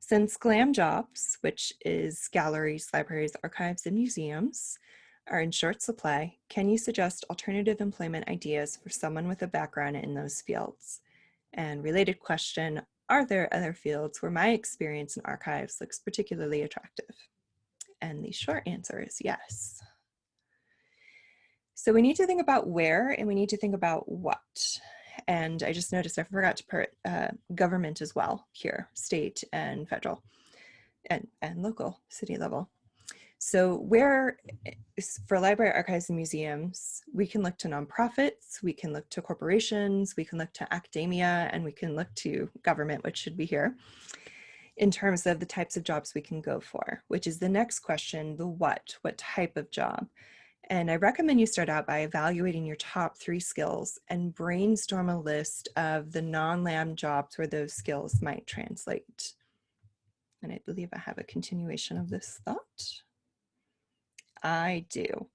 Since GLAM jobs, which is galleries, libraries, archives, and museums, are in short supply, can you suggest alternative employment ideas for someone with a background in those fields? And related question, are there other fields where my experience in archives looks particularly attractive? And the short answer is yes. So we need to think about where and we need to think about what. And I just noticed I forgot to put government as well here, state and federal and local, city level. So where, for library, archives, and museums, we can look to nonprofits, we can look to corporations, we can look to academia, and we can look to government, which should be here, in terms of the types of jobs we can go for, which is the next question, the what type of job? And I recommend you start out by evaluating your top 3 skills and brainstorm a list of the non-LAM jobs where those skills might translate. And I believe I have a continuation of this thought. I do.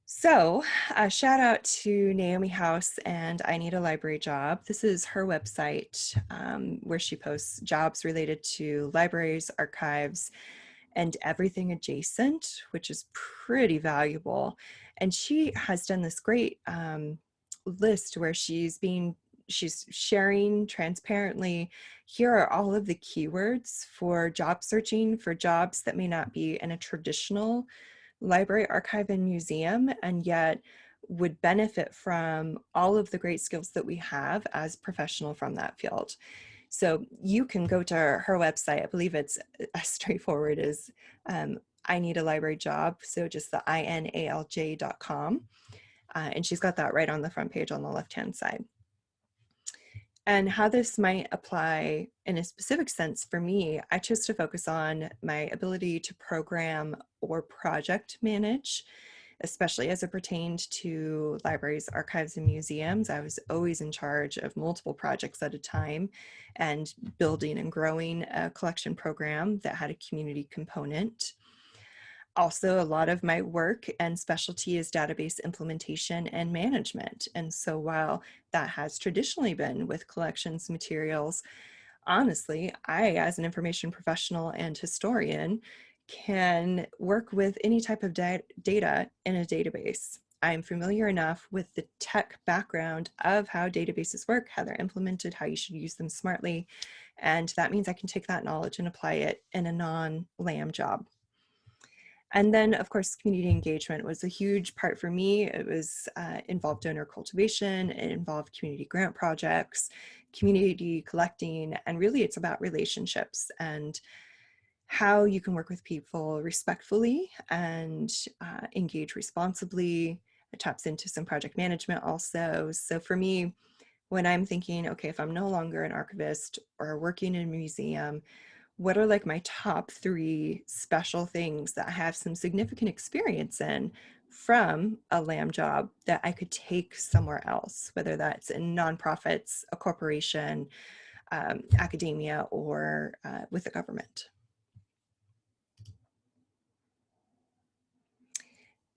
So a shout out to Naomi House and I Need a Library Job. This is her website where she posts jobs related to libraries, archives, and everything adjacent, which is pretty valuable. And she has done this great list where she's sharing transparently, here are all of the keywords for job searching for jobs that may not be in a traditional library, archive, and museum, and yet would benefit from all of the great skills that we have as professional from that field. So you can go to her website. I believe it's as straightforward as I Need a Library Job. So just the INALJ.com. And she's got that right on the front page on the left-hand side. And how this might apply in a specific sense for me, I chose to focus on my ability to program or project manage, especially as it pertained to libraries, archives, and museums. I was always in charge of multiple projects at a time and building and growing a collection program that had a community component. Also, a lot of my work and specialty is database implementation and management. And so while that has traditionally been with collections materials, honestly, I, as an information professional and historian, can work with any type of data in a database. I'm familiar enough with the tech background of how databases work, how they're implemented, how you should use them smartly. And that means I can take that knowledge and apply it in a non-LAM job. And then, of course, community engagement was a huge part for me. It was involved donor cultivation, it involved community grant projects, community collecting, and really it's about relationships and how you can work with people respectfully and engage responsibly. It taps into some project management also. So for me, when I'm thinking, okay, if I'm no longer an archivist or working in a museum, what are like my top 3 special things that I have some significant experience in from a LAM job that I could take somewhere else, whether that's in nonprofits, a corporation, academia, or with the government.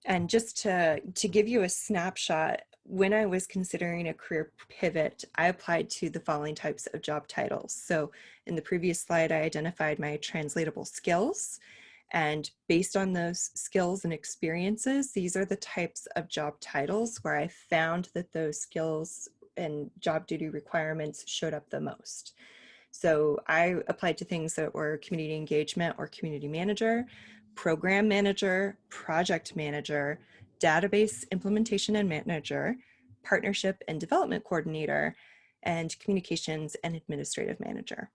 And just to give you a snapshot, when I was considering a career pivot, I applied to the following types of job titles. So in the previous slide, I identified my translatable skills. And based on those skills and experiences, these are the types of job titles where I found that those skills and job duty requirements showed up the most. So I applied to things that were community engagement or community manager, program manager, project manager, database implementation and manager, partnership and development coordinator, and communications and administrative manager.